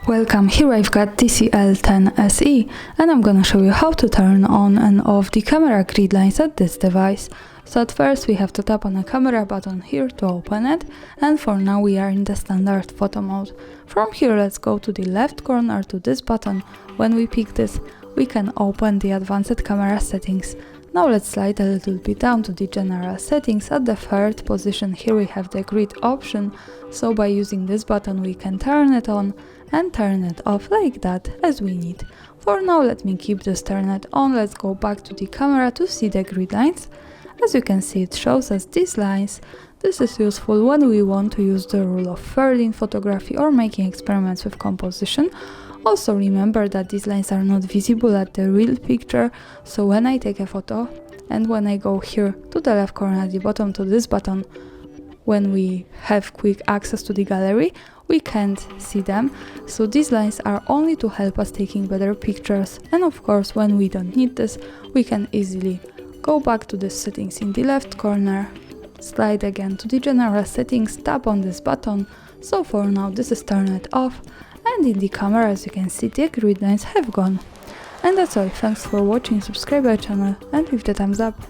Welcome, here I've got TCL 10 SE and I'm gonna show you how to turn on and off the camera grid lines at this device. So at first we have to tap on the camera button here to open it, and for now we are in the standard photo mode. From here let's go to the left corner to this button. When we pick this, we can open the advanced camera settings. Now let's slide a little bit down to the general settings. At the third position here we have the grid option, so by using this button we can turn it on and turn it off like that as we need. For now let me keep this turned on. Let's go back to the camera to see the grid lines. As you can see, it shows us these lines. This is useful when we want to use the rule of third in photography or making experiments with composition. Also remember that these lines are not visible at the real picture, so when I take a photo and when I go here to the left corner at the bottom to this button, when we have quick access to the gallery, we can't see them. So these lines are only to help us taking better pictures, and of course when we don't need this, we can easily go back to the settings in the left corner, slide again to the general settings, tap on this button. So for now this is turned off, and in the camera as you can see the grid lines have gone. And that's all, thanks for watching, subscribe our channel and leave the thumbs up.